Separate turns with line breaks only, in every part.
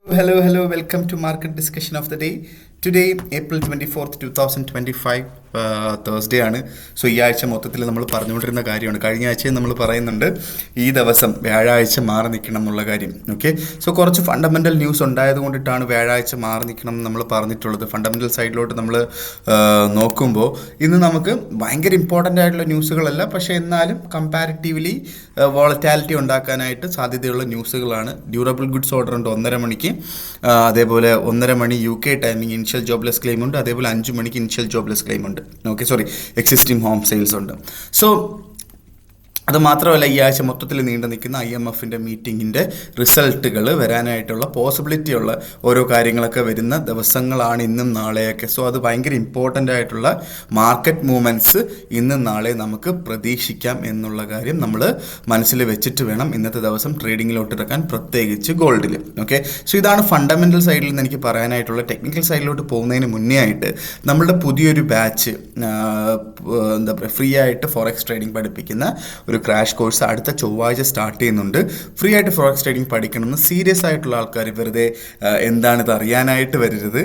Hello, welcome to Market Discussion of the Day. Today, April 24th, 2025, Thursday ആണ്. So ഈ ആഴ്ച മൊത്തത്തിൽ നമ്മൾ പറഞ്ഞുകൊണ്ടിരുന്ന കാര്യമാണ്. കഴിഞ്ഞ ആഴ്ചയും നമ്മൾ പറയുന്നുണ്ട് ഈ ദിവസം വ്യാഴാഴ്ച മാറി നിൽക്കണം എന്നുള്ള കാര്യം. ഓക്കെ, സോ കുറച്ച് ഫണ്ടമെൻ്റൽ ന്യൂസ് ഉണ്ടായത് കൊണ്ടിട്ടാണ് വ്യാഴാഴ്ച മാറി നിൽക്കണം എന്ന് നമ്മൾ പറഞ്ഞിട്ടുള്ളത്. ഫണ്ടമെൻ്റൽ സൈഡിലോട്ട് നമ്മൾ നോക്കുമ്പോൾ ഇന്ന് നമുക്ക് ഭയങ്കര ഇമ്പോർട്ടൻ്റ് ആയിട്ടുള്ള ന്യൂസുകളല്ല, പക്ഷേ എന്നാലും കമ്പാരിറ്റീവ്ലി വോളറ്റാലിറ്റി ഉണ്ടാക്കാനായിട്ട് സാധ്യതയുള്ള ന്യൂസുകളാണ്. ഡ്യൂറബിൾ ഗുഡ്സ് ഓർഡർ ഉണ്ട് 1:30 മണിക്ക്, അതേപോലെ 1:30 മണി UK timing initial jobless claim ഉണ്ട്, അതേപോലെ 5 മണിക്ക് ഇനിഷ്യൽ ജോബ്ലെസ് ക്ലെയിം ഉണ്ട്. എക്സിസ്റ്റിംഗ് ഹോം സെയിൽസ് ഉണ്ട്. സോ അത് മാത്രമല്ല, ഈ ആഴ്ച മൊത്തത്തിൽ നീണ്ടു നിൽക്കുന്ന IMFൻ്റെ മീറ്റിങ്ങിൻ്റെ റിസൾട്ടുകൾ വരാനായിട്ടുള്ള പോസിബിലിറ്റി ഉള്ള ഓരോ കാര്യങ്ങളൊക്കെ വരുന്ന ദിവസങ്ങളാണ് ഇന്നും നാളെയൊക്കെ. സോ അത് ഭയങ്കര ഇമ്പോർട്ടൻ്റ് ആയിട്ടുള്ള മാർക്കറ്റ് മൂവ്മെൻറ്റ്സ് ഇന്നും നാളെ നമുക്ക് പ്രതീക്ഷിക്കാം എന്നുള്ള കാര്യം നമ്മൾ മനസ്സിൽ വെച്ചിട്ട് വേണം ഇന്നത്തെ ദിവസം ട്രേഡിങ്ങിലോട്ട് ഇറക്കാൻ, പ്രത്യേകിച്ച് ഗോൾഡിൽ. ഓക്കെ, സോ ഇതാണ് ഫണ്ടമെൻ്റൽ സൈഡിൽ നിന്ന് എനിക്ക് പറയാനായിട്ടുള്ള. ടെക്നിക്കൽ സൈഡിലോട്ട് പോകുന്നതിന് മുന്നേ ആയിട്ട് നമ്മളുടെ പുതിയൊരു ബാച്ച്, എന്താ പറയുക, ഫ്രീ ആയിട്ട് ഫോറക്സ് ട്രേഡിംഗ് പഠിപ്പിക്കുന്ന ഒരു ക്രാഷ് കോഴ്സ് അടുത്ത ചൊവ്വാഴ്ച സ്റ്റാർട്ട് ചെയ്യുന്നുണ്ട്. ഫ്രീ ആയിട്ട് ഫോറക്സ് ട്രേഡിംഗ് പഠിക്കണമെന്ന് സീരിയസ് ആയിട്ടുള്ള ആൾക്കാർ വെറുതെ എന്താണിത് അറിയാനായിട്ട് വരരുത്.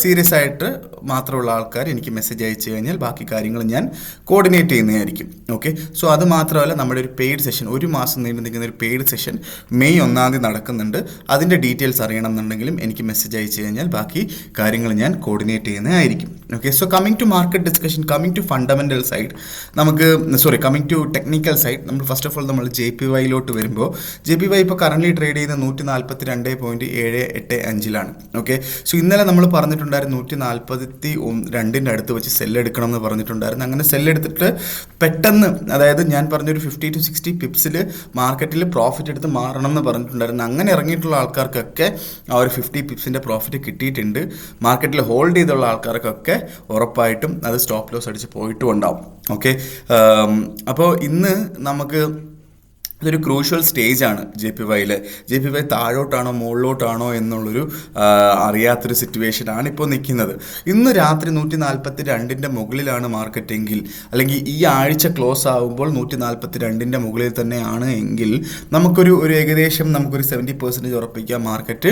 സീരിയസ് ആയിട്ട് മാത്രമുള്ള ആൾക്കാർ എനിക്ക് മെസ്സേജ് അയച്ചു കഴിഞ്ഞാൽ ബാക്കി കാര്യങ്ങൾ ഞാൻ കോർഡിനേറ്റ് ചെയ്യുന്നതായിരിക്കും. ഓക്കെ, സോ അത് മാത്രമല്ല, നമ്മുടെ ഒരു പെയ്ഡ് സെഷൻ, 1 മാസം നീണ്ടു നിൽക്കുന്ന ഒരു പെയ്ഡ് സെഷൻ May 1 നടക്കുന്നുണ്ട്. അതിൻ്റെ ഡീറ്റെയിൽസ് അറിയണം എന്നുണ്ടെങ്കിലും എനിക്ക് മെസ്സേജ് അയച്ചു കഴിഞ്ഞാൽ ബാക്കി കാര്യങ്ങൾ ഞാൻ കോർഡിനേറ്റ് ചെയ്യുന്നതായിരിക്കും. Okay, so coming to market discussion, coming to fundamental side, coming to technical side, നമ്മൾ ഫസ്റ്റ് ഓഫ് ഓൾ നമ്മൾ JPYയിലോട്ട് വരുമ്പോൾ, JPY ഇപ്പോൾ കറൻ്റ് ട്രേഡ് ചെയ്യുന്നത് 142.785 ഓക്കെ, സോ ഇന്നലെ നമ്മൾ പറഞ്ഞിട്ടുണ്ടായിരുന്നു 142 അടുത്ത് വെച്ച് സെല്ലെടുക്കണം എന്ന് പറഞ്ഞിട്ടുണ്ടായിരുന്നു. അങ്ങനെ സെല്ലെടുത്തിട്ട് പെട്ടെന്ന്, അതായത് ഞാൻ പറഞ്ഞൊരു 50 to 60 പിപ്സിൽ മാർക്കറ്റിൽ പ്രോഫിറ്റ് എടുത്ത് മാറണം എന്ന് പറഞ്ഞിട്ടുണ്ടായിരുന്നു. അങ്ങനെ ഇറങ്ങിയിട്ടുള്ള ആൾക്കാർക്കൊക്കെ ആ ഒരു 50 പിപ്സിൻ്റെ പ്രോഫിറ്റ് കിട്ടിയിട്ടുണ്ട്. മാർക്കറ്റിൽ ഹോൾഡ് ചെയ്തുള്ള ആൾക്കാർക്കൊക്കെ ഉറപ്പായിട്ടും അത് സ്റ്റോപ്പ് ലോസ് അടിച്ച് പോയിട്ടും ഉണ്ടാവും. ഓക്കെ, അപ്പോൾ ഇന്ന് നമുക്ക് ഇതൊരു ക്രൂഷ്യൽ സ്റ്റേജാണ് JPYയിൽ. JPY താഴോട്ടാണോ മുകളിലോട്ടാണോ എന്നുള്ളൊരു അറിയാത്തൊരു സിറ്റുവേഷനാണ് ഇപ്പോൾ നിൽക്കുന്നത്. ഇന്ന് രാത്രി 142 മുകളിലാണ് മാർക്കറ്റെങ്കിൽ, അല്ലെങ്കിൽ ഈ ആഴ്ച ക്ലോസ് ആകുമ്പോൾ 142 മുകളിൽ തന്നെയാണ് എങ്കിൽ നമുക്കൊരു ഏകദേശം നമുക്കൊരു 70% ഉറപ്പിക്കാം മാർക്കറ്റ്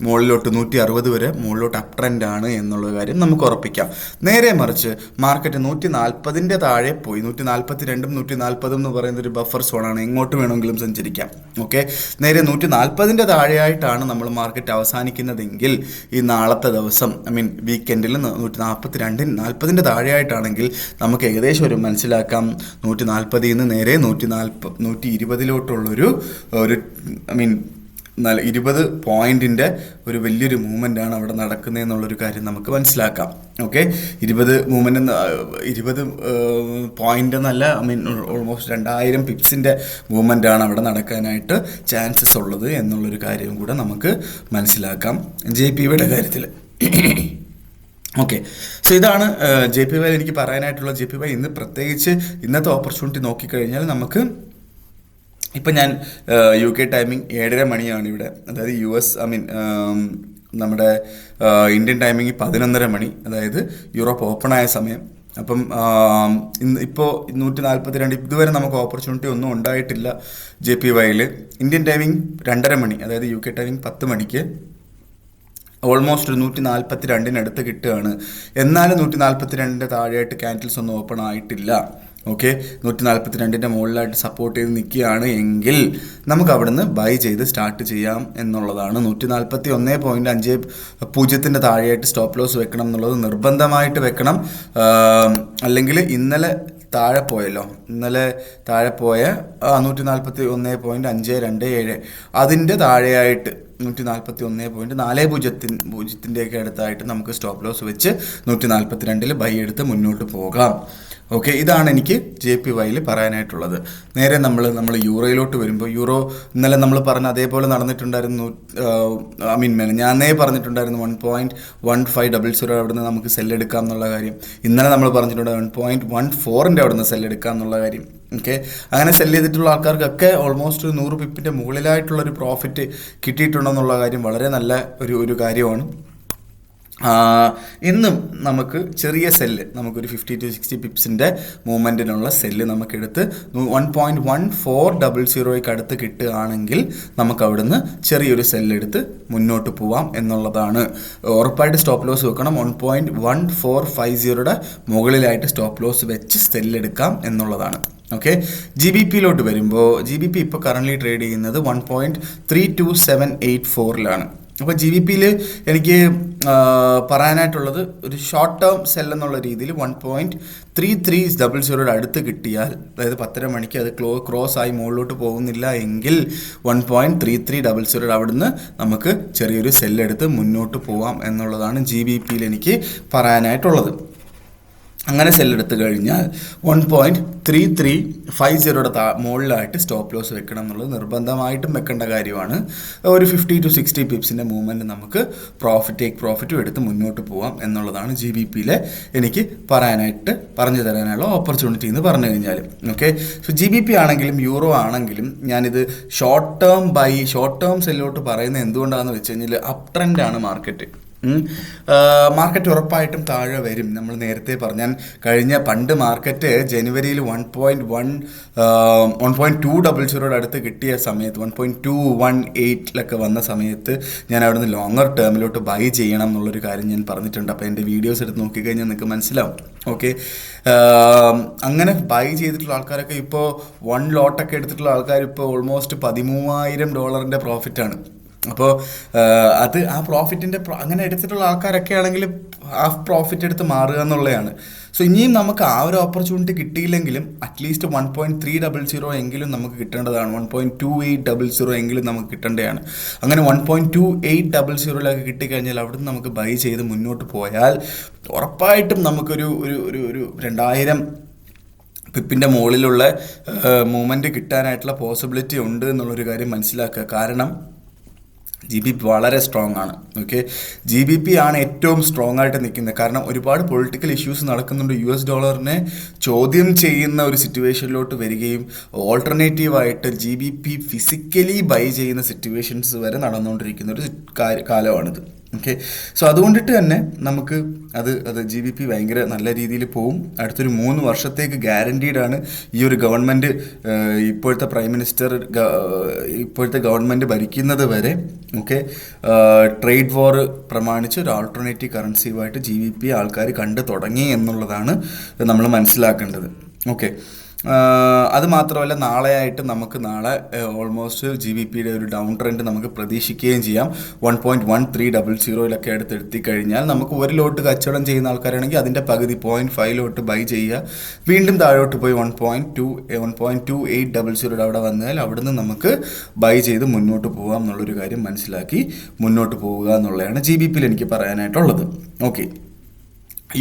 മുകളിലോട്ട് 160 വരെ മുകളിലോട്ട് അപ് ട്രെൻഡ് ആണ് എന്നുള്ള കാര്യം നമുക്ക് ഉറപ്പിക്കാം. നേരെ മറിച്ച് മാർക്കറ്റ് 140 താഴെ പോയി, 142 140 എന്ന് പറയുന്ന ഒരു ബഫർ സോണാണ്, എങ്ങോട്ട് വേണമെങ്കിലും സഞ്ചരിക്കാം. ഓക്കെ, നേരെ 140 താഴെയായിട്ടാണ് നമ്മൾ മാർക്കറ്റ് അവസാനിക്കുന്നതെങ്കിൽ ഈ നാളത്തെ ദിവസം, വീക്കെൻഡിൽ 142 താഴെയായിട്ടാണെങ്കിൽ നമുക്ക് ഏകദേശം ഒരു മനസ്സിലാക്കാം 140 നേരെ 120 20 പോയിന്റിൻ്റെ ഒരു വലിയൊരു മൂവ്മെൻ്റാണ് അവിടെ നടക്കുന്നതെന്നുള്ളൊരു കാര്യം നമുക്ക് മനസ്സിലാക്കാം. ഓക്കെ, 20 പോയിന്റ് എന്നല്ല, ഓൾമോസ്റ്റ് 2000 പിപ്സിൻ്റെ മൂവ്മെൻ്റാണ് അവിടെ നടക്കാനായിട്ട് ചാൻസസ് ഉള്ളത് എന്നുള്ളൊരു കാര്യവും കൂടെ നമുക്ക് മനസ്സിലാക്കാം JPYയുടെ കാര്യത്തിൽ. ഓക്കെ, സോ ഇതാണ് JPY എനിക്ക് പറയാനായിട്ടുള്ള. JPY ഇന്ന് പ്രത്യേകിച്ച് ഇന്നത്തെ ഓപ്പർച്യൂണിറ്റി നോക്കിക്കഴിഞ്ഞാൽ നമുക്ക് ഇപ്പം ഞാൻ UK ടൈമിംഗ് 7:30 മണിയാണ് ഇവിടെ, അതായത് നമ്മുടെ ഇന്ത്യൻ ടൈമിംഗ് 11:30 മണി, അതായത് യൂറോപ്പ് ഓപ്പണായ സമയം. അപ്പം ഇപ്പോൾ 142 ഇതുവരെ നമുക്ക് ഓപ്പർച്യൂണിറ്റി ഒന്നും ഉണ്ടായിട്ടില്ല JPYയിൽ. ഇന്ത്യൻ ടൈമിംഗ് 2:30 മണി, അതായത് UK ടൈമിംഗ് 10 മണിക്ക് ഓൾമോസ്റ്റ് 142 കിട്ടുകയാണ്. എന്നാലും 142 താഴെയായിട്ട് ക്യാൻഡിൽസ് ഒന്നും ഓപ്പൺ ആയിട്ടില്ല. ഓക്കെ, 142 മുകളിലായിട്ട് സപ്പോർട്ട് ചെയ്ത് നിൽക്കുകയാണ് എങ്കിൽ നമുക്ക് അവിടുന്ന് ബൈ ചെയ്ത് സ്റ്റാർട്ട് ചെയ്യാം എന്നുള്ളതാണ്. 141.50 താഴെയായിട്ട് സ്റ്റോപ്പ് ലോസ് വെക്കണം എന്നുള്ളത് നിർബന്ധമായിട്ട് വെക്കണം. അല്ലെങ്കിൽ ഇന്നലെ താഴെ പോയ 141.527 അതിൻ്റെ താഴെയായിട്ട് 141.40 അടുത്തായിട്ട് നമുക്ക് സ്റ്റോപ്പ് ലോസ് വെച്ച് 142 ബൈ എടുത്ത് മുന്നോട്ട് പോകാം. ഓക്കെ, ഇതാണ് എനിക്ക് JPYയിൽ പറയാനായിട്ടുള്ളത്. നേരെ നമ്മൾ യൂറോയിലോട്ട് വരുമ്പോൾ, യൂറോ ഇന്നലെ നമ്മൾ പറഞ്ഞ അതേപോലെ നടന്നിട്ടുണ്ടായിരുന്നു. ഞാനേ പറഞ്ഞിട്ടുണ്ടായിരുന്നു 1.1500 അവിടെ നിന്ന് നമുക്ക് സെല്ലെടുക്കാം എന്നുള്ള കാര്യം. ഇന്നലെ നമ്മൾ പറഞ്ഞിട്ടുണ്ട് 1.14 അവിടെ നിന്ന് സെല്ലെടുക്കാം എന്നുള്ള കാര്യം. ഓക്കെ, അങ്ങനെ സെല് ചെയ്തിട്ടുള്ള ആൾക്കാർക്കൊക്കെ ഓൾമോസ്റ്റ് 100 പിപ്പിൻ്റെ മുകളിലായിട്ടുള്ളൊരു പ്രോഫിറ്റ് കിട്ടിയിട്ടുണ്ടെന്നുള്ള കാര്യം വളരെ നല്ല ഒരു കാര്യമാണ്. ഇന്നും നമുക്ക് ചെറിയ സെല്ല് നമുക്കൊരു 50 to 60 പിപ്സിൻ്റെ മൂവ്മെൻറ്റിനുള്ള സെല്ല് നമുക്കെടുത്ത് 1.1400 അടുത്ത് കിട്ടുകയാണെങ്കിൽ നമുക്ക് അവിടുന്ന് ചെറിയൊരു സെല്ലെടുത്ത് മുന്നോട്ട് പോവാം എന്നുള്ളതാണ്. ഉറപ്പായിട്ട് സ്റ്റോപ്പ് ലോസ് വെക്കണം. 1.1450 മുകളിലായിട്ട് സ്റ്റോപ്പ് ലോസ് വെച്ച് സെല്ലെടുക്കാം എന്നുള്ളതാണ്. ഓക്കെ, GBPയിലോട്ട് വരുമ്പോൾ GBP ഇപ്പോൾ കറൻ്റ്ലി ട്രേഡ് ചെയ്യുന്നത് 1.32784 അപ്പോൾ GBPയിൽ എനിക്ക് പറയാനായിട്ടുള്ളത് ഒരു ഷോർട്ട് ടേം സെൽ എന്നുള്ള രീതിയിൽ 1.3300 അടുത്ത് കിട്ടിയാൽ, അതായത് 10:30 മണിക്ക് അത് ക്രോസ് ആയി മുകളിലോട്ട് പോകുന്നില്ല എങ്കിൽ 1.3300 അവിടുന്ന് നമുക്ക് ചെറിയൊരു സെല്ലെടുത്ത് മുന്നോട്ട് പോവാം എന്നുള്ളതാണ് GBPയിൽ എനിക്ക് പറയാനായിട്ടുള്ളത്. അങ്ങനെ സെല്ലെടുത്ത് കഴിഞ്ഞാൽ 1.3350 മുകളിലായിട്ട് സ്റ്റോപ്പ് ലോസ് വെക്കണം എന്നുള്ളത് നിർബന്ധമായിട്ടും വെക്കേണ്ട കാര്യമാണ്. ഒരു 50 to 60 പിപ്സിൻ്റെ മൂവ്മെൻറ്റ് നമുക്ക് പ്രോഫിറ്റും എടുത്ത് മുന്നോട്ട് പോവാം എന്നുള്ളതാണ് GBPയിലെ എനിക്ക് പറഞ്ഞു തരാനുള്ള ഓപ്പർച്യൂണിറ്റി എന്ന് പറഞ്ഞു കഴിഞ്ഞാൽ. ഓക്കെ, സോ GBP ആണെങ്കിലും യൂറോ ആണെങ്കിലും ഞാനിത് ഷോർട്ട് ടേം സെല്ലോട്ട് പറയുന്നത് എന്തുകൊണ്ടാണെന്ന് വെച്ച് കഴിഞ്ഞാൽ അപ് ട്രെൻഡാണ് മാർക്കറ്റ്. മാർക്കറ്റ് ഉറപ്പായിട്ടും താഴെ വരും. നമ്മൾ നേരത്തെ പറഞ്ഞാൽ പണ്ട് മാർക്കറ്റ് ജനുവരിയിൽ 1.200 അടുത്ത് കിട്ടിയ സമയത്ത് 1.218 വന്ന സമയത്ത് ഞാൻ അവിടുന്ന് ലോങ്ങർ ടേമിലോട്ട് ബൈ ചെയ്യണം എന്നുള്ളൊരു കാര്യം ഞാൻ പറഞ്ഞിട്ടുണ്ട്. അപ്പോൾ എൻ്റെ വീഡിയോസ് എടുത്ത് നോക്കിക്കഴിഞ്ഞാൽ നിങ്ങൾക്ക് മനസ്സിലാവും. ഓക്കെ, അങ്ങനെ ബൈ ചെയ്തിട്ടുള്ള ആൾക്കാരൊക്കെ ഇപ്പോൾ 1 ലോട്ടൊക്കെ എടുത്തിട്ടുള്ള ആൾക്കാർ ഇപ്പോൾ ഓൾമോസ്റ്റ് $13,000 പ്രോഫിറ്റാണ്. അപ്പോൾ ആ പ്രോഫിറ്റിൻ്റെ അങ്ങനെ എടുത്തിട്ടുള്ള ആൾക്കാരൊക്കെ ആണെങ്കിൽ ഹാഫ് പ്രോഫിറ്റ് എടുത്ത് മാറുക എന്നുള്ളതാണ്. സോ ഇനിയും നമുക്ക് ആ ഒരു ഓപ്പർച്യൂണിറ്റി കിട്ടിയില്ലെങ്കിലും അറ്റ്ലീസ്റ്റ് 1.300 എങ്കിലും നമുക്ക് കിട്ടേണ്ടതാണ്. 1.2800 എങ്കിലും നമുക്ക് കിട്ടേണ്ടതാണ്. അങ്ങനെ 1.2800 കിട്ടിക്കഴിഞ്ഞാൽ അവിടുന്ന് നമുക്ക് ബൈ ചെയ്ത് മുന്നോട്ട് പോയാൽ ഉറപ്പായിട്ടും നമുക്കൊരു 2000 പിപ്പിൻ്റെ മുകളിലുള്ള മൂവ്മെൻറ്റ് കിട്ടാനായിട്ടുള്ള പോസിബിലിറ്റി ഉണ്ട് എന്നുള്ളൊരു കാര്യം മനസ്സിലാക്കുക. കാരണം GBP വളരെ സ്ട്രോങ് ആണ്. ഓക്കെ, GBP ആണ് ഏറ്റവും സ്ട്രോങ് ആയിട്ട് നിൽക്കുന്നത്. കാരണം ഒരുപാട് പൊളിറ്റിക്കൽ ഇഷ്യൂസ് നടക്കുന്നുണ്ട്. US ഡോളറിനെ ചോദ്യം ചെയ്യുന്ന ഒരു സിറ്റുവേഷനിലോട്ട് വരികയും ഓൾട്ടർനേറ്റീവായിട്ട് GBP ഫിസിക്കലി ബൈ ചെയ്യുന്ന സിറ്റുവേഷൻസ് വരെ നടന്നുകൊണ്ടിരിക്കുന്ന ഒരു കാലമാണിത്. ഓക്കെ, സോ അതുകൊണ്ടിട്ട് തന്നെ നമുക്ക് അത് GBP ഭയങ്കര നല്ല രീതിയിൽ പോവും. അടുത്തൊരു 3 വർഷത്തേക്ക് ഗ്യാരണ്ടീഡാണ് ഈ ഒരു ഗവൺമെൻറ്, ഇപ്പോഴത്തെ പ്രൈം മിനിസ്റ്റർ ഇപ്പോഴത്തെ ഗവൺമെൻറ് ഭരിക്കുന്നത് വരെ. ഓക്കെ, ട്രേഡ് വാർ പ്രമാണിച്ച് ഒരു ആൾട്ടർനേറ്റീവ് കറൻസിയുമായിട്ട് GBP ആൾക്കാർ കണ്ടു തുടങ്ങി എന്നുള്ളതാണ് നമ്മൾ മനസ്സിലാക്കേണ്ടത്. ഓക്കെ, അത് മാത്രമല്ല നാളെയായിട്ട് നമുക്ക് ഓൾമോസ്റ്റ് GBPയുടെ ഒരു ഡൗൺ ട്രെൻഡ് നമുക്ക് പ്രതീക്ഷിക്കുകയും ചെയ്യാം. 1.1300 അടുത്ത് എത്തിക്കഴിഞ്ഞാൽ നമുക്ക് ഒരു ലോട്ട് കച്ചവടം ചെയ്യുന്ന ആൾക്കാരാണെങ്കിൽ അതിൻ്റെ പകുതി 0.5 ലോട്ട് ബൈ ചെയ്യുക. വീണ്ടും താഴോട്ട് പോയി 1.2800 അവിടെ വന്നാൽ അവിടുന്ന് നമുക്ക് ബൈ ചെയ്ത് മുന്നോട്ട് പോകാം എന്നുള്ളൊരു കാര്യം മനസ്സിലാക്കി മുന്നോട്ട് പോവുക എന്നുള്ളതാണ് GBPയിൽ എനിക്ക് പറയാനായിട്ടുള്ളത്. ഓക്കെ,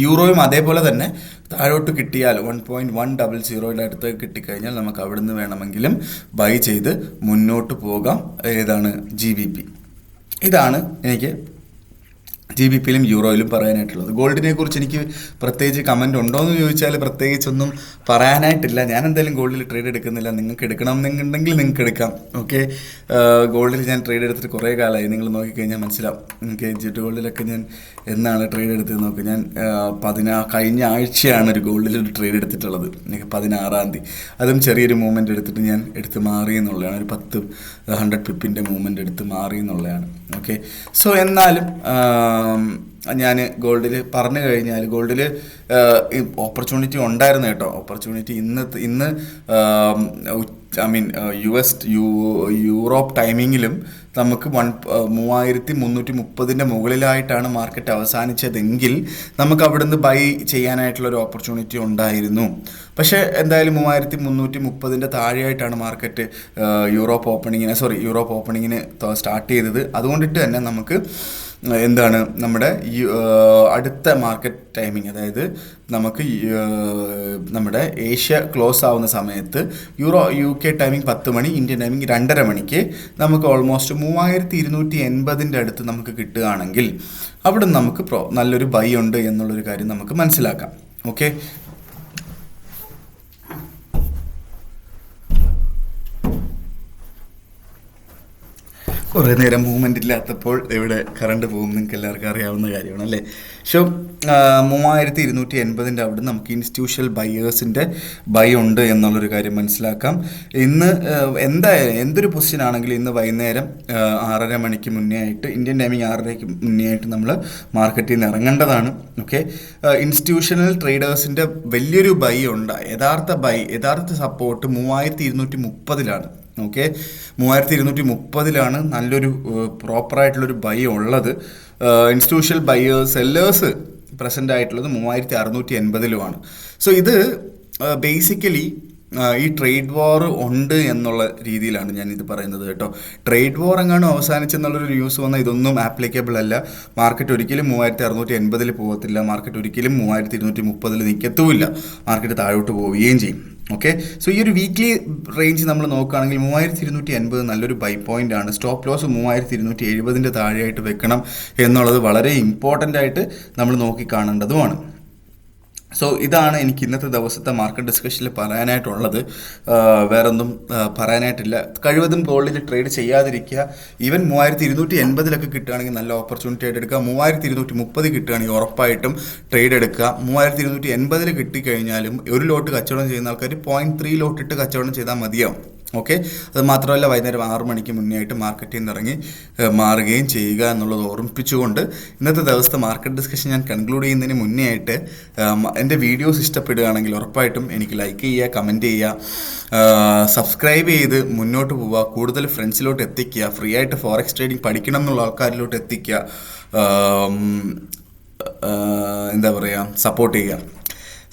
യൂറോയും അതേപോലെ തന്നെ താഴോട്ട് കിട്ടിയാൽ 1.100 അടുത്ത് കിട്ടിക്കഴിഞ്ഞാൽ നമുക്ക് അവിടുന്ന് വേണമെങ്കിലും ബൈ ചെയ്ത് മുന്നോട്ട് പോകാം. ഏതാണ് GBP. ഇതാണ് എനിക്ക് GBPയിലും യൂറോയിലും പറയാനായിട്ടുള്ളത്. ഗോൾഡിനെ കുറിച്ച് എനിക്ക് പ്രത്യേകിച്ച് കമൻറ്റ് ഉണ്ടോ എന്ന് ചോദിച്ചാൽ പ്രത്യേകിച്ചൊന്നും പറയാനായിട്ടില്ല. ഞാൻ എന്തായാലും ഗോൾഡിൽ ട്രേഡ് എടുക്കുന്നില്ല. നിങ്ങൾക്ക് എടുക്കണമെന്നുണ്ടെങ്കിൽ നിങ്ങൾക്ക് എടുക്കാം. ഓക്കെ, ഗോൾഡിൽ ഞാൻ ട്രേഡ് എടുത്തിട്ട് കുറേ കാലമായി. നിങ്ങൾ നോക്കിക്കഴിഞ്ഞാൽ മനസ്സിലാവും. ജെറ്റ് ഗോൾഡിലൊക്കെ ഞാൻ എന്നാണ് ട്രേഡ് എടുത്തത് നോക്കുക. ഞാൻ കഴിഞ്ഞ ആഴ്ചയാണ് ഒരു ഗോൾഡിൽ ഒരു ട്രേഡ് എടുത്തിട്ടുള്ളത്. എനിക്ക് 16-ാം തീയതി. അതും ചെറിയൊരു മൂവ്മെൻറ്റ് എടുത്തിട്ട് ഞാൻ എടുത്ത് മാറി എന്നുള്ളതാണ്. ഒരു 100 പിപ്പിൻ്റെ മൂവ്മെൻറ്റ് എടുത്ത് മാറി എന്നുള്ളതാണ്. ഓക്കെ, സോ എന്നാലും ഞാൻ ഗോൾഡിൽ പറഞ്ഞു കഴിഞ്ഞാൽ ഗോൾഡിൽ ഓപ്പർച്യൂണിറ്റി ഉണ്ടായിരുന്നു കേട്ടോ. ഓപ്പർച്യൂണിറ്റി ഇന്ന് യൂറോപ്പ് ടൈമിങ്ങിലും നമുക്ക് 3330 മുകളിലായിട്ടാണ് മാർക്കറ്റ് അവസാനിച്ചതെങ്കിൽ നമുക്ക് അവിടുന്ന് ബൈ ചെയ്യാനായിട്ടുള്ളൊരു ഓപ്പർച്യൂണിറ്റി ഉണ്ടായിരുന്നു. പക്ഷേ എന്തായാലും 3330 താഴെയായിട്ടാണ് മാർക്കറ്റ് യൂറോപ്പ് ഓപ്പണിങ്ങിന് സ്റ്റാർട്ട് ചെയ്തത്. അതുകൊണ്ടിട്ട് തന്നെ നമുക്ക് നമ്മുടെ അടുത്ത മാർക്കറ്റ് ടൈമിംഗ്, അതായത് നമുക്ക് നമ്മുടെ ഏഷ്യ ക്ലോസ് ആവുന്ന സമയത്ത് UK ടൈമിംഗ് 10 മണി, ഇന്ത്യൻ ടൈമിംഗ് 2:30 മണിക്ക് നമുക്ക് ഓൾമോസ്റ്റ് 3280 അടുത്ത് നമുക്ക് കിട്ടുകയാണെങ്കിൽ അവിടെ നമുക്ക് നല്ലൊരു ബൈ ഉണ്ട് എന്നുള്ളൊരു കാര്യം നമുക്ക് മനസ്സിലാക്കാം. ഓക്കെ, കുറേ നേരം മൂവ്മെൻ്റ് ഇല്ലാത്തപ്പോൾ ഇവിടെ കറണ്ട് പോകും, നിങ്ങൾക്ക് എല്ലാവർക്കും അറിയാവുന്ന കാര്യമാണ് അല്ലേ. സോ 3280 അവിടെ നമുക്ക് ഇൻസ്റ്റിറ്റ്യൂഷണൽ ബയേഴ്സിൻ്റെ ബൈ ഉണ്ട് എന്നുള്ളൊരു കാര്യം മനസ്സിലാക്കാം. ഇന്ന് എന്തായാലും എന്തൊരു പൊസിഷൻ ആണെങ്കിലും ഇന്ന് വൈകുന്നേരം 6:30 മണിക്ക് മുന്നേ ആയിട്ട്, ഇന്ത്യൻ ടൈമിങ് 6:30ക്ക് മുന്നേ ആയിട്ട് നമ്മൾ മാർക്കറ്റിൽ നിന്ന് ഇറങ്ങേണ്ടതാണ്. ഓക്കെ, ഇൻസ്റ്റിറ്റ്യൂഷണൽ ട്രേഡേഴ്സിൻ്റെ വലിയൊരു ബൈ ഉണ്ട്. യഥാർത്ഥ സപ്പോർട്ട് 3230 ഓക്കെ, 3230 നല്ലൊരു പ്രോപ്പറായിട്ടുള്ളൊരു ബൈ ഉള്ളത്. ഇൻസ്റ്റിറ്റ്യൂഷണൽ ബയേഴ്സ് സെല്ലേഴ്സ് പ്രസൻ്റ് ആയിട്ടുള്ളത് 3680 സോ ഇത് ബേസിക്കലി ഈ ട്രേഡ് വാർ ഉണ്ട് എന്നുള്ള രീതിയിലാണ് ഞാനിത് പറയുന്നത് കേട്ടോ. ട്രേഡ് വാർ എങ്ങാനും അവസാനിച്ചെന്നുള്ളൊരു ന്യൂസ് വന്നാൽ ഇതൊന്നും ആപ്ലിക്കബിൾ അല്ല. മാർക്കറ്റ് ഒരിക്കലും 3680 പോകത്തില്ല. മാർക്കറ്റ് ഒരിക്കലും 3230 നിൽക്കത്തുമില്ല. മാർക്കറ്റ് താഴോട്ട് പോവുകയും ചെയ്യും. ഓക്കെ, സോ ഈ ഒരു വീക്ക്ലി റേഞ്ച് നമ്മൾ നോക്കുകയാണെങ്കിൽ 3280 നല്ലൊരു ബൈ പോയിന്റ് ആണ്. സ്റ്റോപ്പ് ലോസ് 3270 താഴെയായിട്ട് വെക്കണം എന്നുള്ളത് വളരെ ഇമ്പോർട്ടൻ്റ് ആയിട്ട് നമ്മൾ നോക്കിക്കാണേണ്ടതുമാണ്. സോ ഇതാണ് എനിക്ക് ഇന്നത്തെ ദിവസത്തെ മാർക്കറ്റ് ഡിസ്കഷനിൽ പറയാനായിട്ടുള്ളത്. വേറൊന്നും പറയാനായിട്ടില്ല. കഴിവതും ഗോൾഡിൽ ട്രേഡ് ചെയ്യാതിരിക്കുക. ഈവൻ 3280 കിട്ടുകയാണെങ്കിൽ നല്ല ഓപ്പർച്യൂണിറ്റി ആയിട്ട് എടുക്കുക. 3230 കിട്ടുകയാണെങ്കിൽ ഉറപ്പായിട്ടും ട്രേഡ് എടുക്കുക. 3280 കിട്ടിക്കഴിഞ്ഞാലും ഒരു ലോട്ട് കച്ചവടം ചെയ്യുന്ന ആൾക്കാർ 0.3 ലോട്ട് ഇട്ട് കച്ചവടം ചെയ്താൽ മതിയാവും. ഓക്കെ, അത് മാത്രമല്ല വൈകുന്നേരം 6 മണിക്ക് മുന്നേ ആയിട്ട് മാർക്കറ്റിൽ നിന്ന് ഇറങ്ങി മാറുകയും ചെയ്യുക എന്നുള്ളത് ഓർമ്മിപ്പിച്ചുകൊണ്ട് ഇന്നത്തെ ദിവസത്തെ മാർക്കറ്റ് ഡിസ്കഷൻ ഞാൻ കൺക്ലൂഡ് ചെയ്യുന്നതിന് മുന്നേ ആയിട്ട് എൻ്റെ വീഡിയോസ് ഇഷ്ടപ്പെടുകയാണെങ്കിൽ ഉറപ്പായിട്ടും എനിക്ക് ലൈക്ക് ചെയ്യുക, കമൻറ്റ് ചെയ്യുക, സബ്സ്ക്രൈബ് ചെയ്ത് മുന്നോട്ട് പോവുക, കൂടുതൽ ഫ്രണ്ട്സിലോട്ട് എത്തിക്കുക, ഫ്രീ ആയിട്ട് ഫോറക്സ് ട്രേഡിംഗ് പഠിക്കണം എന്നുള്ള ആൾക്കാരിലോട്ട് എത്തിക്കുക, എന്താ പറയുക, സപ്പോർട്ട് ചെയ്യുക.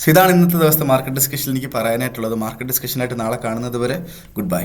സോ ഇതാണ് ഇന്നത്തെ ദിവസത്തെ മാർക്കറ്റ് ഡിസ്കഷനിൽ എനിക്ക് പറയാനായിട്ടുള്ളത്. മാർക്കറ്റ് ഡിസ്കഷനായിട്ട് നാളെ കാണുന്നത് വരെ ഗുഡ് ബൈ.